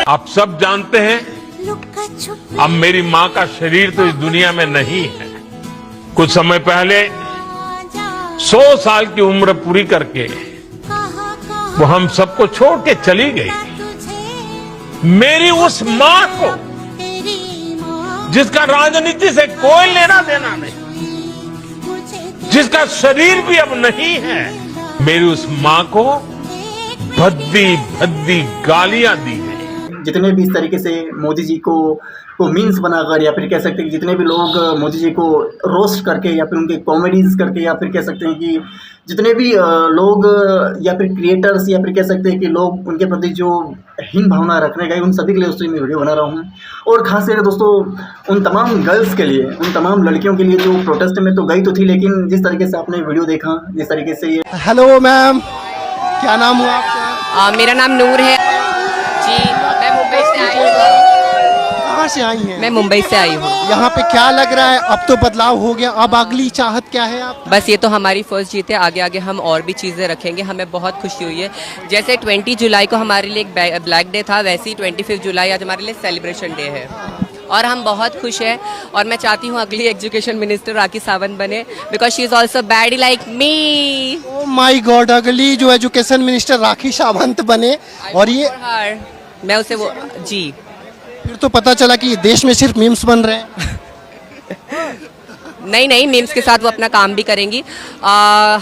आप सब जानते हैं, अब मेरी माँ का शरीर तो इस दुनिया में नहीं है। कुछ समय पहले 100 साल की उम्र पूरी करके वो हम सबको छोड़ के चली गई। मेरी उस माँ को, जिसका राजनीति से कोई लेना देना नहीं, जिसका शरीर भी अब नहीं है, मेरी उस माँ को भद्दी भद्दी गालियां दी गई। जितने भी इस तरीके से मोदी जी को मीम्स बनाकर, या फिर कह सकते हैं कि जितने भी लोग मोदी जी को रोस्ट करके, या फिर उनके कॉमेडीज करके, या फिर कह सकते हैं कि जितने भी लोग या फिर क्रिएटर्स, या फिर कह सकते हैं कि लोग उनके प्रति जो हीन भावना रखने गए, उन सभी के लिए दोस्तों मैं वीडियो बना रहा हूँ। और खास करके दोस्तों उन तमाम गर्ल्स के लिए, उन तमाम लड़कियों के लिए जो प्रोटेस्ट में तो गई तो थी, लेकिन जिस तरीके से आपने वीडियो देखा, जिस तरीके से ये। हेलो मैम, क्या नाम हुआ आपका? मेरा नाम नूर है जी। मैं मुंबई से आई हूँ। कहाँ से आई हैं? मैं मुंबई से आई हूँ। यहाँ पे क्या लग रहा है, अब तो बदलाव हो गया, अब अगली चाहत क्या है आप? बस ये तो हमारी फर्स्ट जीत है, आगे आगे हम और भी चीज़ें रखेंगे। हमें बहुत खुशी हुई है। जैसे 20 जुलाई को हमारे लिए एक ब्लैक डे था, वैसे ही 25 जुलाई आज हमारे लिए सेलिब्रेशन डे है और हम बहुत खुश हैं। और मैं चाहती हूँ अगली एजुकेशन मिनिस्टर राखी सावंत बने, because she is also bad like me. Oh my God, अगली जो एजुकेशन मिनिस्टर राखी सावंत बने, और ये मैं उसे वो जी। फिर तो पता चला कि देश में सिर्फ मीम्स बन रहे हैं। नहीं, मीम्स के साथ वो अपना काम भी करेंगी।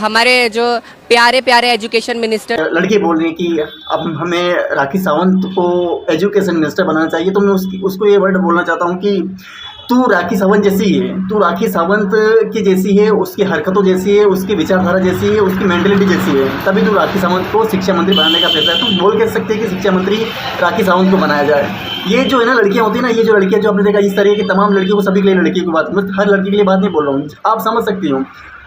हमारे जो प्यारे प्यारे एजुकेशन मिनिस्टर लड़की बोल रही है कि अब हमें राखी सावंत को एजुकेशन मिनिस्टर बनाना चाहिए, तो मैं उसको ये वर्ड बोलना चाहता हूँ कि तू राखी सावंत जैसी है, तू राखी सावंत की जैसी है, उसकी हरकतों जैसी है, उसकी विचारधारा जैसी है, उसकी मेंटेलिटी जैसी है, तभी तू राखी सावंत को शिक्षा मंत्री बनाने का फैसला है। तू बोल कह सकते हैं कि शिक्षा मंत्री राखी सावंत को बनाया जाए। ये जो है ना लड़कियां होती है ना, ये जो लड़कियां जो आपने देखा, इस तरह की तमाम लड़कियों को, सभी के लिए लड़की की बात, मैं हर लड़की के लिए बात नहीं बोल रहा हूँ, आप समझ सकती हूँ।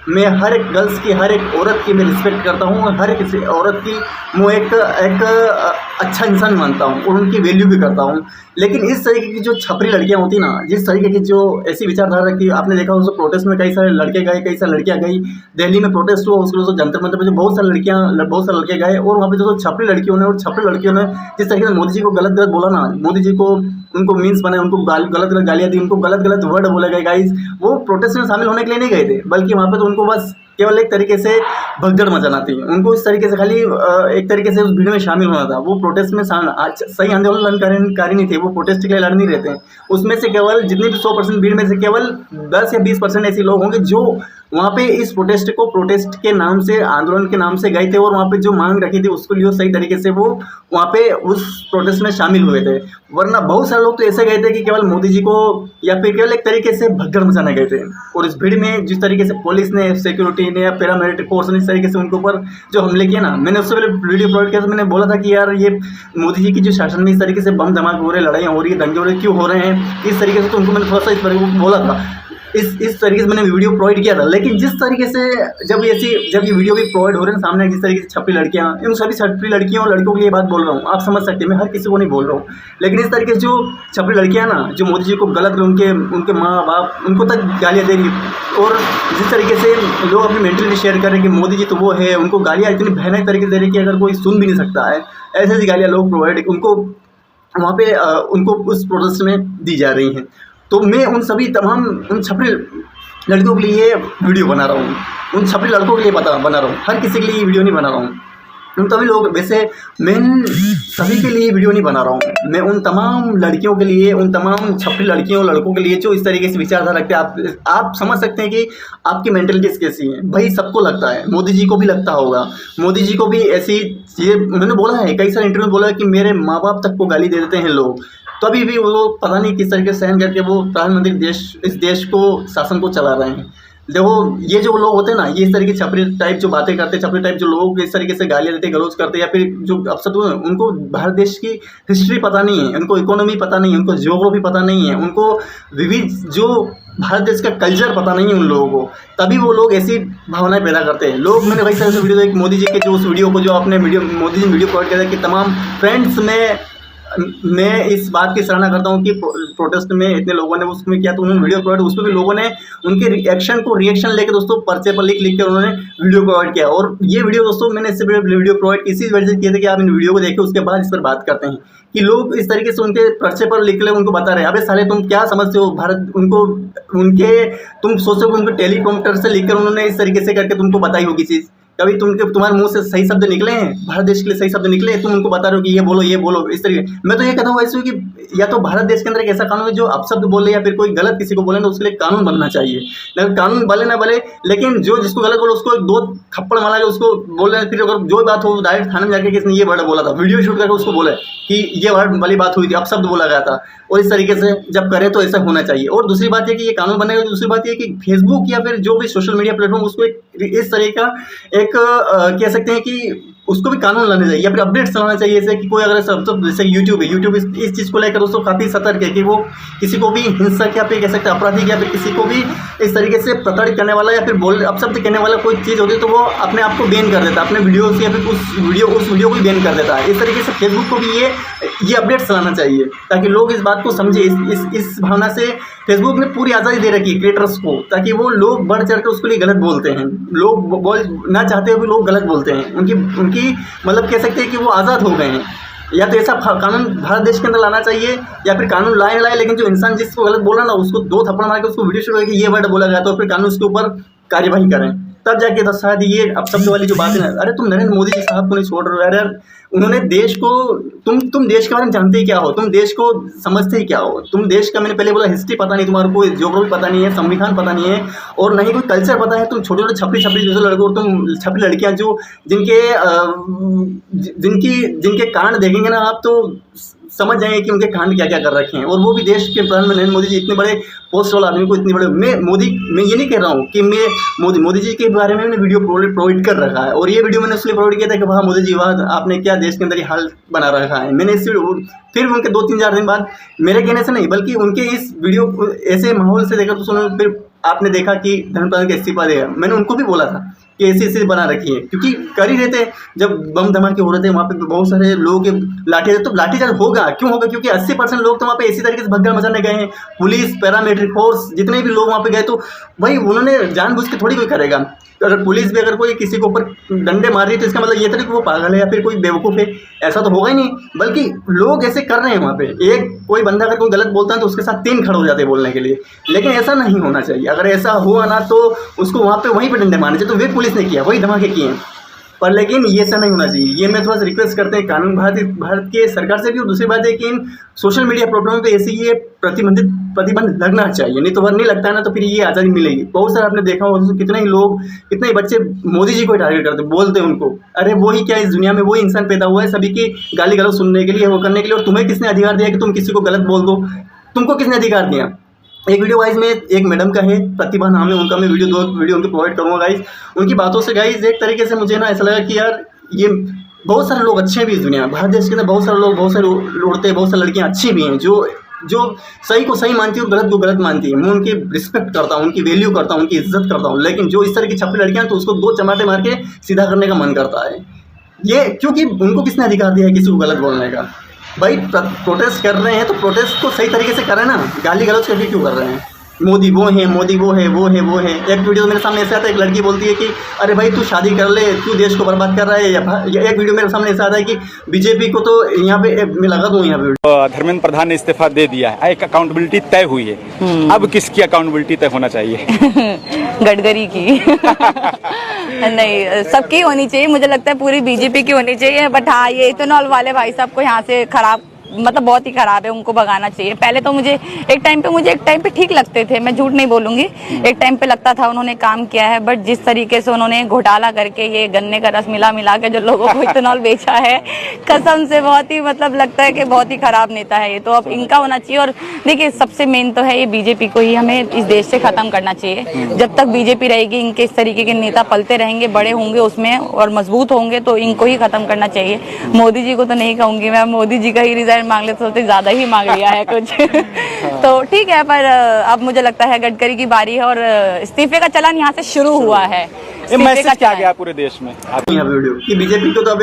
मैं हर एक गर्ल्स की, हर एक औरत की मैं रिस्पेक्ट करता हूँ, और हर एक औरत की मैं एक अच्छा इंसान मानता हूँ और उनकी वैल्यू भी करता हूँ। लेकिन इस तरीके की जो छपरी लड़कियाँ होती ना, जिस तरीके की जो ऐसी विचारधारा की, आपने देखा उस प्रोटेस्ट में कई सारे लड़के गए, कई सारी लड़कियाँ गई। दिल्ली में प्रोटेस्ट हुआ, उसके लिए जंतर मंतर पर जो बहुत सारी लड़कियाँ, बहुत सारे लड़के गए, और वहाँ पे जो छपरी लड़कियों ने, और छपरी लड़कियों ने जिस तरीके से मोदी जी को गलत गलत बोला ना, मोदी जी को उनको मीम्स बनाए, उनको गलत गलत गालियाँ दी, उनको गलत गलत वर्ड बोले गए। गाइस, वो प्रोटेस्ट में शामिल होने के लिए नहीं गए थे, बल्कि वहाँ पे तो उनको बस केवल एक तरीके से भगदड़ मचाना थी। उनको इस तरीके से खाली एक तरीके से उस भीड़ में शामिल होना था। वो प्रोटेस्ट में सही आंदोलनकारी नहीं थे, वो प्रोटेस्ट के लिए लड़ नहीं रहते हैं। उसमें से केवल जितने भी 100% भीड़ में से केवल 10 या 20% ऐसे लोग होंगे जो वहाँ पे इस प्रोटेस्ट के नाम से, आंदोलन के नाम से गए थे, और वहाँ पे जो मांग रखी थी उसको लिए सही तरीके से वो वहाँ पे उस प्रोटेस्ट में शामिल हुए थे। वरना बहुत सारे लोग तो ऐसे गए थे कि केवल मोदी जी को, या फिर केवल एक तरीके से भगदड़ मचाने गए थे। और इस भीड़ में जिस तरीके से पुलिस ने, सिक्योरिटी ने, या पैरामिलिट्री फोर्स ने इस तरीके से उनके ऊपर जो हमले किए ना, मैंने उससे पहले वीडियो अपलोड किया तो मैंने बोला था कि यार ये मोदी जी की जो शासन में इस तरीके से बम धमाके हो रहे, लड़ाइयाँ हो रही है, दंगे हो रहे, क्यों हो रहे हैं इस तरीके से, तो उनको मैंने थोड़ा सा इस पर बोला था, इस तरीके से मैंने वीडियो प्रोवाइड किया था। लेकिन जिस तरीके से जब ये वीडियो भी प्रोवाइड हो रहे हैं सामने, जिस तरीके से छपरी लड़कियां, इन सभी छपरी लड़कियों और लड़कों के लिए बात बोल रहा हूँ, आप समझ सकते हैं, मैं हर किसी को नहीं बोल रहा हूँ। लेकिन इस तरीके से जो छपरी लड़कियां ना, जो मोदी जी को गलत, उनके माँ बाप उनको तक गालियाँ दे रही, और जिस तरीके से लोग अपनी मेंटलिटी शेयर कर रहे हैं कि मोदी जी तो वो है, उनको गालियाँ इतनी भयानक तरीके से दे रही कि अगर कोई सुन भी नहीं सकता है, ऐसी ऐसी गालियाँ लोग प्रोवाइड उनको वहाँ पे उनको उस प्रोटेस्ट में दी जा रही हैं। तो मैं उन सभी तमाम उन छपरी लड़कियों के लिए वीडियो बना रहा हूँ, उन छपरी लड़कों के लिए बना रहा हूँ, हर किसी के लिए ये वीडियो नहीं बना रहा हूँ। उन तभी लोग, वैसे मैं सभी के लिए वीडियो नहीं बना रहा हूँ, मैं उन तमाम लड़कियों के लिए, उन तमाम छपरी लड़कियों लड़कों के लिए जो इस तरीके से विचारधारा रखते हैं। आप समझ सकते हैं कि आपकी मेंटलिटीज कैसी है। भाई सबको लगता है, मोदी जी को भी लगता होगा, मोदी जी को भी ऐसी चीज़ें, उन्होंने बोला है कई सारे इंटरव्यू में, बोला है कि मेरे माँ बाप तक को गाली दे देते हैं लोग, तो अभी भी वो पता नहीं किस तरीके से सहन करके वो प्रधानमंत्री इस देश को, शासन को चला रहे हैं। देखो ये जो लोग होते हैं ना, ये इस तरीके छपरी टाइप जो बातें करते हैं, छपरी टाइप जो लोग इस तरीके से गालियाँ देते, गलौज करते, या फिर जो अफसर उनको भारत देश की हिस्ट्री पता नहीं है, उनको इकोनॉमी पता नहीं है, उनको जियोग्राफी पता नहीं है, उनको विविध जो भारत देश का कल्चर पता नहीं है उन लोगों को, तभी वो लोग ऐसी भावनाएं पैदा करते हैं। लोग, मैंने वही सारे वीडियो देखे मोदी जी के, जो उस वीडियो को जो आपने मोदी जी वीडियो प्रोवाइड किया कि तमाम फ्रेंड्स में मैं इस बात की सराहना करता हूँ कि प्रोटेस्ट में इतने लोगों ने उसमें किया, तो उन्होंने वीडियो प्रोवाइड, उसमें भी लोगों ने उनके रिएक्शन लेके दोस्तों पर्चे पर लिख कर उन्होंने वीडियो प्रोवाइड किया। और ये वीडियो दोस्तों मैंने इससे पहले वीडियो प्रोवाइड इसी वजह से किए थे कि आप इन वीडियो को देखें, उसके बाद इस पर बात करते हैं कि लोग इस तरीके से उनके पर्चे पर लिख ले, उनको बता रहे हैं, अबे साले तुम क्या समझते हो भारत, उनको उनके तुम सोचो कि उनको टेलीप्रॉम्प्टर से लिखकर उन्होंने इस तरीके से करके तुमको बताई होगी चीज़, कभी तुम्हारे मुंह से सही शब्द निकले हैं, भारत देश के लिए सही शब्द निकले, तुम उनको बता रहे हो कि ये बोलो इस तरीके। मैं तो ये कहता हूँ ऐसे कि या तो भारत देश के अंदर एक ऐसा कानून है जो अपशब्द बोले या फिर कोई गलत किसी को बोले तो उसके लिए कानून बनना चाहिए, ना कानून भले ना भले, लेकिन जो जिसको गलत बोले उसको 2 थप्पड़ मारा के उसको बोले, फिर अगर जो बात हो डायरेक्ट थाने में जाके किसने ये वर्ड बोला था, वीडियो शूट करके उसको बोले कि ये वर्ड वाली बात हुई थी, अपशब्द बोला गया था, और इस तरीके से जब करें तो ऐसा होना चाहिए। और दूसरी बात है कि ये कानून बनेगा, दूसरी बात ये कि फेसबुक या फिर जो भी सोशल मीडिया प्लेटफॉर्म उसको इस तरह का एक कह सकते हैं कि उसको भी कानून लाने चाहिए या फिर अपडेट्स लाना चाहिए, जैसे कि कोई अगर सब जैसे यूट्यूब इस चीज़ को लेकर दोस्तों काफ़ी सतर्क है कि वो किसी को भी हिंसक या फिर कह सकते हैं आपराधिक या फिर किसी को भी इस तरीके से प्रताड़ित करने वाला या फिर अपशब्द कहने वाला कोई चीज़ होती है तो वो अपने आप को बैन कर देता है, अपने वीडियो से या फिर उस वीडियो को भी बैन कर देता है। इस तरीके से फेसबुक को भी ये अपडेट्स लाना चाहिए ताकि लोग इस बात को समझे। इस भावना से फेसबुक ने पूरी आज़ादी दे रखी है क्रिएटर्स को, ताकि वो लोग बढ़ चढ़ कर उसके लिए गलत बोलते हैं, लोग बोल ना चाहते हुए भी लोग गलत बोलते हैं, उनकी मतलब कह सकते हैं कि वो आज़ाद हो गए हैं। या तो ऐसा कानून भारत देश के अंदर लाना चाहिए या फिर कानून लाए, लेकिन जो इंसान जिसको गलत बोल रहा ना उसको 2 थप्पड़ मार के उसको वीडियो शुरू करके ये वर्ड बोला गया तो फिर कानून उसके ऊपर कार्यवाही करें, तब जाके तो शायद ये अपशब्द वाली जो बात है ना, अरे तुम नरेंद्र मोदी जी साहब को नहीं छोड़ रहे हो यार, उन्होंने देश को तुम देश के बारे में जानते ही क्या हो, तुम देश को समझते ही क्या हो, तुम देश का, मैंने पहले बोला हिस्ट्री पता नहीं तुम्हारे को, ज्योग्राफी पता नहीं है, संविधान पता नहीं है और नहीं कोई कल्चर पता है, तुम छोटे छोटे छपरी जैसे लड़के और तुम छपरी लड़कियां जो जिनके कांड देखेंगे ना आप तो समझ जाएंगे कि उनके कांड क्या क्या कर रखे हैं, और वो भी देश के प्रधानमंत्री नरेंद्र मोदी जी इतने बड़े पोस्ट वाला आदमी को इतने बड़े मैं ये नहीं कह रहा हूँ कि मैं मोदी जी के बारे में मैंने वीडियो प्रोवाइड कर रखा है, और ये वीडियो मैंने इसलिए प्रोवाइड किया था कि वाह मोदी जी वाह आपने क्या देश के अंदर ये हाल बना रखा है। मैंने इस फिर उनके 2-3-4 दिन बाद मेरे कहने से नहीं बल्कि उनके इस वीडियो ऐसे माहौल से देखा तो फिर आपने देखा कि धर्मेंद्र प्रधान का इस्तीफा देगा, मैंने उनको भी बोला था कि ऐसी बना रखी है, क्योंकि कर ही रहे थे जब बम धमाके हो रहे थे वहाँ पे बहुत सारे लोग लाठीचार्ज होगा, क्यों होगा, क्योंकि 80% लोग तो वहाँ पे इसी तरीके से भगदड़ मचाने गए हैं, पुलिस पैरामिलिट्री फोर्स जितने भी लोग वहाँ पे गए तो भाई उन्होंने जानबूझ के थोड़ी कोई करेगा। अगर पुलिस भी अगर कोई किसी के ऊपर डंडे मार रही है तो इसका मतलब ये था कि वो पागल है या फिर कोई बेवकूफ़ है, ऐसा तो होगा ही नहीं, बल्कि लोग ऐसे कर रहे हैं वहाँ पे। एक कोई बंदा अगर कोई गलत बोलता है तो उसके साथ 3 खड़े हो जाते हैं बोलने के लिए, लेकिन ऐसा नहीं होना चाहिए। अगर ऐसा हुआ ना तो उसको वहाँ पे वहीं पे डंडे मारने चाहिए, तो वे पुलिस ने किया, वही धमाके किए हैं, पर लेकिन ये ऐसा नहीं होना चाहिए। ये मैं थोड़ा सा रिक्वेस्ट करते हैं कानून भारत के सरकार से भी। और दूसरी बात है कि इन सोशल मीडिया प्लेटफॉर्म पे ऐसे ये प्रतिबंध लगना चाहिए, नहीं तो अगर नहीं लगता है ना तो फिर ये आज़ादी मिलेगी। बहुत सारा आपने देखा होगा कितने ही लोग कितने ही बच्चे मोदी जी को टारगेट करते बोलते हैं उनको, अरे वही क्या इस दुनिया में वही इंसान पैदा हुआ है सभी की गाली गलौज सुनने के लिए, वो करने के लिए, और तुम्हें किसने अधिकार दिया कि तुम किसी को गलत बोल दो, तुमको किसने अधिकार दिया। एक वीडियो वाइज में एक मैडम का है प्रतिभा नाम है उनका, मैं वीडियो उनकी प्रोवाइड करूँगा गाइज। उनकी बातों से गाइज एक तरीके से मुझे ना ऐसा लगा कि यार ये बहुत सारे लोग अच्छे भी इस दुनिया में, भारत देश के अंदर बहुत सारे लोग, बहुत सारे औरतें, बहुत सारी लड़कियाँ अच्छी भी हैं जो सही को सही मानती है और गलत को गलत मानती है। मैं उनकी रिस्पेक्ट करता हूँ, उनकी वैल्यू करता हूँ, उनकी इज्जत करता हूँ, लेकिन जो इस तरह की छपरी लड़कियाँ तो उसको 2 चमाटे मार के सीधा करने का मन करता है। ये क्योंकि उनको किसने अधिकार दिया है किसी को गलत बोलने का। भाई प्रोटेस्ट कर रहे हैं तो प्रोटेस्ट को सही तरीके से करें ना, गाली गलौज करके क्यों कर रहे हैं। मोदी वो है, मोदी वो है, वो है, वो है। एक वीडियो मेरे सामने ऐसा आता है, एक लड़की बोलती है कि अरे भाई तू शादी कर ले, तू देश को बर्बाद कर रहा है। या एक वीडियो मेरे सामने ऐसा आता है कि बीजेपी को तो यहाँ पे मैं लगा दूँ यहाँ पे धर्मेंद्र प्रधान ने इस्तीफा दे दिया है, एक अकाउंटेबिलिटी तय हुई है, अब किसकी अकाउंटेबिलिटी तय होना चाहिए? गडकरी की नहीं, सबकी होनी चाहिए, मुझे लगता है पूरी बीजेपी की होनी चाहिए। बट हाँ, ये इथेनॉल वाले भाई साहब को यहाँ से खराब, मतलब बहुत ही खराब है, उनको भगाना चाहिए। पहले तो मुझे एक टाइम पे ठीक लगते थे, मैं झूठ नहीं बोलूंगी, एक टाइम पे लगता था उन्होंने काम किया है, बट जिस तरीके से उन्होंने घोटाला करके ये गन्ने का रस मिला के जो लोगों को इथेनॉल बेचा है, कसम से बहुत ही मतलब लगता है कि बहुत ही खराब नेता है ये। तो अब इनका होना चाहिए। और देखिए सबसे मेन तो है ये बीजेपी को ही हमें इस देश से खत्म करना चाहिए। जब तक बीजेपी रहेगी, इनके इस तरीके के नेता पलते रहेंगे, बड़े होंगे उसमें और मजबूत होंगे, तो इनको ही खत्म करना चाहिए। मोदी जी को तो नहीं कहूंगी मैं, मोदी जी का ही रिजाइन मांग ले तो ज्यादा ही मांग लिया है कुछ तो ठीक है, पर अब मुझे लगता है गडकरी की बारी है और इस्तीफे का चलन यहाँ से शुरू हुआ है। ये मैसेज क्या गया पूरे देश में? यहाँ वीडियो कि बीजेपी को तो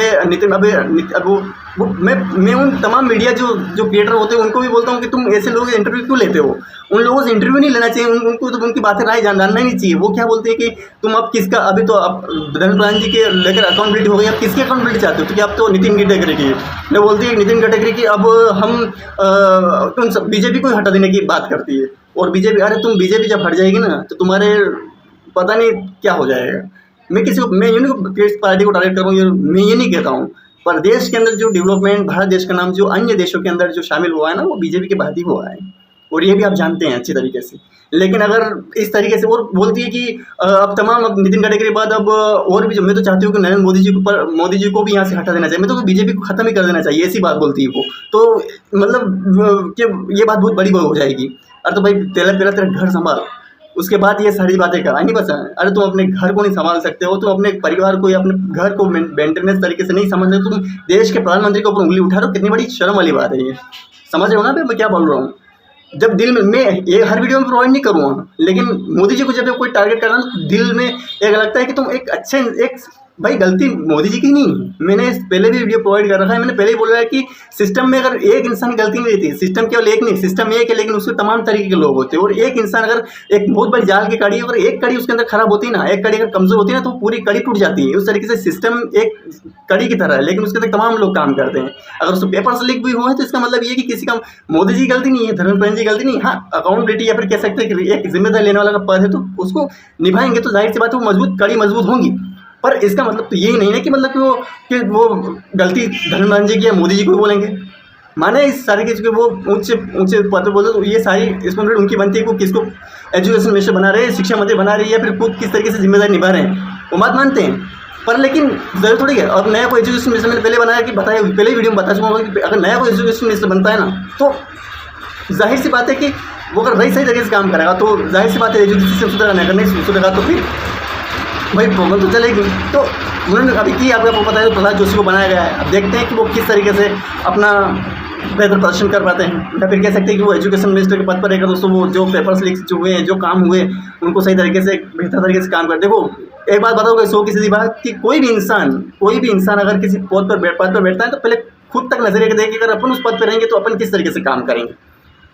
मैं उन तमाम मीडिया जो क्रिएटर होते हैं उनको भी बोलता हूँ कि तुम ऐसे लोग इंटरव्यू क्यों लेते हो? उन लोगों से इंटरव्यू नहीं लेना चाहिए, उनको तो उनकी बातें राय जानना नहीं चाहिए। वो क्या बोलते हैं कि तुम अब किसका, अभी तो अब धर्मेंद्र प्रधान जी के लेकर अकाउंटेबिलिटी हो गई, अब किसकी अकाउंटेबिलिटी चाहते हो? तो क्या अब तो नितिन गडकरी की मैं बोलती है, नितिन गडकरी की अब हम बीजेपी को हटा देने की बात करती है। और बीजेपी, अरे तुम बीजेपी जब हट जाएगी ना तो तुम्हारे पता नहीं क्या हो जाएगा। मैं ये नहीं पार्टी को टारगेट करूँ, मैं ये नहीं कहता हूँ, पर देश के अंदर जो डेवलपमेंट, भारत देश का नाम जो अन्य देशों के अंदर जो शामिल हुआ है ना, वो बीजेपी के बाद ही हुआ है, और ये भी आप जानते हैं अच्छी तरीके से। लेकिन अगर इस तरीके से और बोलती है कि अब नितिन गडकरी के बाद अब और भी, मैं तो चाहती हूँ कि नरेंद्र मोदी जी को भी यहाँ से हटा देना चाहिए, मैं तो बीजेपी को खत्म ही कर देना चाहिए, ऐसी बात बोलती है वो। तो मतलब कि ये बात बहुत बड़ी हो जाएगी। अरे तो भाई पहला तेरा घर संभाल, उसके बाद ये सारी बातें करा नहीं बस। अरे तुम अपने घर को नहीं संभाल सकते हो, तुम अपने परिवार को या अपने घर को मेंटेनेंस तरीके से नहीं समझ रहे, तुम देश के प्रधानमंत्री के ऊपर उंगली उठा रहे हो, कितनी बड़ी शर्म वाली बात है ये। समझ रहे हो ना मैं क्या बोल रहा हूँ? जब दिल में, मैं ये हर वीडियो में प्रोवाइड नहीं करूँगा, लेकिन मोदी जी को जब कोई टारगेट करना तो दिल में एक लगता है कि तुम एक अच्छे, एक भाई गलती मोदी जी की नहीं है। मैंने पहले भी वीडियो प्रोवाइड कर रखा है, मैंने पहले ही बोला है कि सिस्टम में अगर एक इंसान की गलती नहीं रहती, सिस्टम केवल एक नहीं, सिस्टम एक है लेकिन उसमें तमाम तरीके के लोग होते हैं। और एक इंसान अगर एक बहुत बड़ी जाल की कड़ी, अगर एक कड़ी उसके अंदर खराब होती है ना, एक कड़ी अगर कमजोर होती है ना, तो पूरी कड़ी टूट जाती है। उस तरीके से सिस्टम एक कड़ी की तरह है, लेकिन उसके अंदर तमाम लोग काम करते हैं। अगर उसमें पेपर्स लीक भी हुए हैं तो इसका मतलब ये कि किसी का, मोदी जी की गलती नहीं है, धर्मेंद्र प्रधान जी की गलती नहीं। हाँ, अकाउंटेबिलिटी या फिर कह सकते हैं कि एक जिम्मेदारी लेने वाला का पद है, तो उसको निभाएंगे तो जाहिर सी बात है वो कड़ी मजबूत होंगी। पर इसका मतलब तो यही नहीं है कि मतलब कि वो गलती धर्मेंद्र प्रधान जी की या मोदी जी को बोलेंगे। माने इस सारे चीज़ के वो ऊंचे पद पर बोलते, तो ये सारी रिस्पॉन्सिबिलिटी उनकी बनती है कि वो किसको एजुकेशन मिनिस्टर बना रहे हैं, शिक्षा मंत्री बना रहे हैं, या फिर खुद किस तरीके से जिम्मेदारी निभा रहे हैं, वो बात मानते हैं। पर लेकिन जरूर थोड़ी है, और नया कोई एजुकेशन मिनिस्टर मैंने पहले बनाया कि बताया, पहले वीडियो में बता चुका हूँ कि अगर नया कोई एजुकेशन मिनिस्टर बनता है ना, तो जाहिर सी बात है कि वो अगर सही तरीके से काम करेगा तो जाहिर सी बात है एजुकेशन सिस्टम सुधरेगा, नहीं अगर नहीं सुधरेगा तो फिर भाई प्रॉब्लम तो चलेगी। तो उन्होंने अभी की, आपको पता है, प्रहलाद जोशी को बनाया गया है। अब देखते हैं कि वो किस तरीके से अपना बेहतर प्रदर्शन कर पाते हैं, या फिर कह सकते हैं कि वो एजुकेशन मिनिस्टर के पद पर रहेगा दोस्तों, वो जो पेपर्स लीक्स जो हुए हैं, जो काम हुए, उनको सही तरीके से, बेहतर तरीके से काम कर। देखो एक बात बताओगे, सो की सीधी बात, कि कोई भी इंसान अगर किसी पद पर बैठता है तो पहले खुद तक नजरिए देखे, अगर अपन उस पद पर रहेंगे तो अपन किस तरीके से काम करेंगे,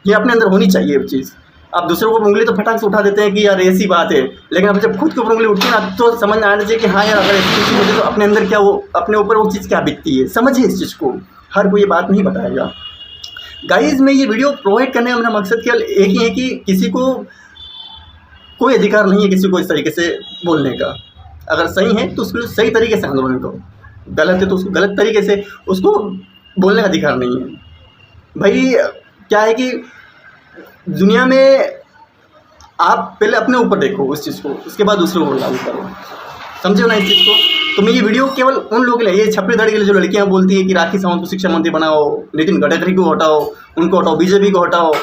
ये अपने अंदर होनी चाहिए वो चीज़। आप दूसरों को उंगली तो फटाक से उठा देते हैं कि यार ऐसी बात है, लेकिन अब जब खुद के ऊपर उंगली उठती है ना, तो समझ में आना चाहिए कि हाँ यार, अगर ऐसी चीज़ होती है तो अपने अंदर क्या, वो अपने ऊपर वो चीज़ क्या बीतती है। समझिए इस चीज़ को, हर कोई ये बात नहीं बताएगा। गाइज, मैं ये वीडियो प्रोवाइड करने का मेरा मकसद केवल एक ही है कि किसी को कोई अधिकार नहीं है किसी को इस तरीके से बोलने का। अगर सही है तो उसको सही तरीके से आंदोलन करो, गलत है तो उसको गलत तरीके से उसको बोलने का अधिकार नहीं है। भाई क्या है कि दुनिया में आप पहले अपने ऊपर देखो उस चीज़ को, उसके बाद दूसरों को लागू करो। समझो ना इस चीज़ को। तो मैं ये वीडियो केवल उन लोगों के लिए, ये छपरी धड़ी के लिए जो लड़कियां बोलती है कि राखी सावंत को शिक्षा मंत्री बनाओ, नितिन गडकरी को हटाओ, उनको हटाओ, बीजेपी को हटाओ,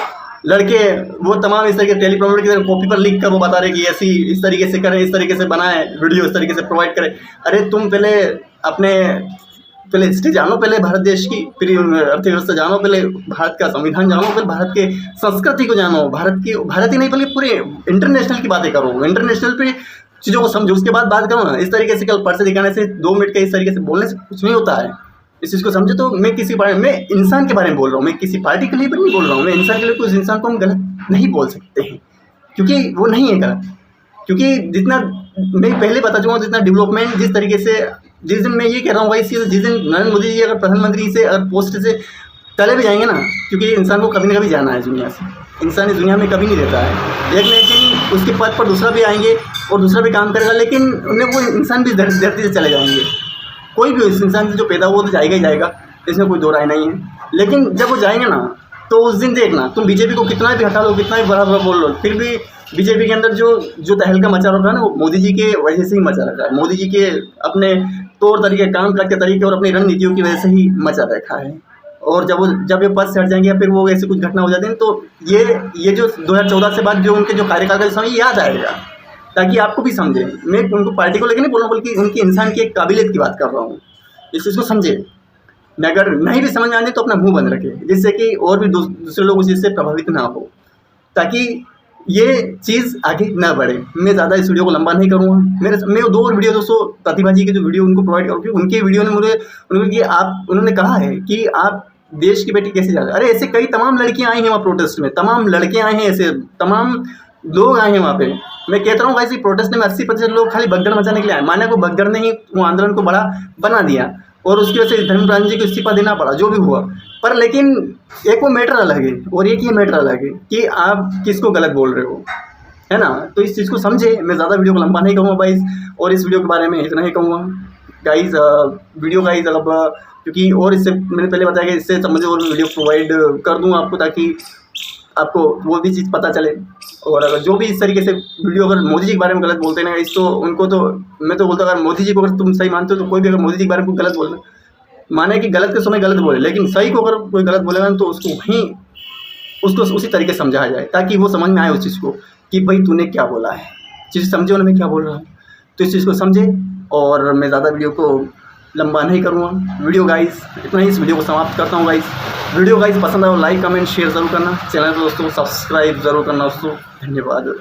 लड़के वो तमाम इस तरीके टेलीप्रॉम्प्टर की तरह कॉपी पर लिख कर वो बता रहे कि ऐसी इस तरीके से करें, इस तरीके से बनाएं वीडियो, इस तरीके से प्रोवाइड करें। अरे तुम पहले हिस्ट्री जानो, पहले भारत देश की, फिर अर्थव्यवस्था जानो, पहले भारत का संविधान जानो, पहले भारत के संस्कृति को जानो, भारत ही नहीं बल्कि पूरे इंटरनेशनल की बातें करो, इंटरनेशनल पे चीज़ों को समझो, उसके बाद बात करो ना। इस तरीके से कल पर्चे दिखाने से 2 मिनट के इस तरीके से बोलने से कुछ नहीं होता है। इस चीज़ को समझो। तो मैं मैं इंसान के बारे में बोल रहा हूँ, मैं किसी पार्टी के लिए भी नहीं बोल रहा हूँ। मैं इंसान के लिए, उस इंसान को हम गलत नहीं बोल सकते हैं, क्योंकि वो नहीं है गलत। क्योंकि जितना मैं पहले बता चुका हूँ, जितना डेवलपमेंट जिस तरीके से, जिस दिन मैं ये कह रहा हूँ भाई, जिस दिन नरेंद्र मोदी जी अगर प्रधानमंत्री से अगर पोस्ट से चले भी जाएंगे ना, क्योंकि इंसान को कभी ना कभी जाना है दुनिया से, इंसान इस दुनिया में कभी नहीं रहता है, एक न एक दिन उसके पद पर दूसरा भी आएंगे और दूसरा भी काम करेगा, लेकिन उन्हें वो इंसान भी धरती से चले जाएंगे। कोई भी इस इंसान से जो पैदा हुआ तो जाएगा ही जाएगा, इसमें कोई दो राय नहीं है। लेकिन जब वो जाएंगे ना, तो उस दिन देखना, तुम बीजेपी को कितना भी हटा लो, कितना भी बड़ा बोल लो, फिर भी बीजेपी के अंदर जो तहलका मचा रखा है ना, वो मोदी जी के वजह से ही मचा रखा है। मोदी जी के अपने तौर तरीके, काम काज के तरीके और अपनी रणनीतियों की वजह से ही मचा रखा है। और जब ये पद से हट जाएंगे या फिर वो ऐसी कुछ घटना हो जाती है, तो ये जो 2014 से बाद जो उनके जो कार्यकाल का समय याद आएगा, ताकि आपको भी समझे। मैं उनको पार्टी को लेकर नहीं बोल रहा हूँ, बल्कि उनकी इंसान की एक काबिलियत की बात कर रहा हूँ। इस चीज़ को समझे। मैं अगर नहीं भी समझ में आने तो अपना मुंह बंद रखे, जिससे कि और भी दूसरे लोग उस चीज़ से प्रभावित ना हो, ताकि ये चीज़ आगे ना बढ़े। मैं ज़्यादा इस वीडियो को लंबा नहीं करूँगा। मैं 2 और वीडियो दोस्तों प्रतिभा जी की जो वीडियो उनको प्रोवाइड करूँगी, उनके वीडियो ने मुझे उन्होंने कहा है कि आप देश की बेटी कैसे जाते। अरे ऐसे कई तमाम लड़कियाँ आई हैं वहाँ प्रोटेस्ट में, तमाम लड़के आए हैं, ऐसे तमाम लोग आए हैं वहाँ पे। मैं कहता हूँ भाई प्रोटेस्ट में 80% लोग खाली भगदड़ मचाने के लिए आए। माना को भगदड़ ने ही वो आंदोलन को बड़ा बना दिया और उसकी वजह से धर्मराज जी को इस्तीफा देना पड़ा, जो भी हुआ। पर लेकिन एक वो मैटर अलग है और एक ये मैटर अलग है कि आप किसको गलत बोल रहे हो, है ना। तो इस चीज़ को समझे। मैं ज़्यादा वीडियो को लंबा नहीं करूँगा भाई, और इस वीडियो के बारे में इतना ही कहूँगा गाइज। वीडियो गाइज अब क्योंकि और इससे मैंने पहले बताया कि इससे मुझे और वीडियो प्रोवाइड कर दूँ आपको, ताकि आपको वो भी चीज़ पता चले। और अगर जो भी इस तरीके से वीडियो अगर मोदी जी के बारे में गलत बोलते हैं ना इस, तो उनको तो मैं तो बोलता हूँ अगर मोदी जी को अगर तुम सही मानते हो तो कोई भी अगर मोदी जी के बारे में गलत बोलना, माने कि गलत के समय गलत बोले, लेकिन सही को अगर कोई गलत बोलेगा तो उसको वहीं उसको उसी तरीके से समझाया जाए, ताकि वो समझ में आए उस चीज़ को कि भाई तूने क्या बोला है, चीज़ समझे उन्हें मैं क्या बोल रहा हूँ। तो इस चीज़ को समझे। और मैं ज़्यादा वीडियो को लंबा नहीं करूँगा। वीडियो गाइस इतना ही, इस वीडियो को समाप्त करता हूँ गाइस। वीडियो गाइस पसंद आए लाइक कमेंट शेयर ज़रूर करना, चैनल को दोस्तों सब्सक्राइब ज़रूर करना दोस्तों। धन्यवाद।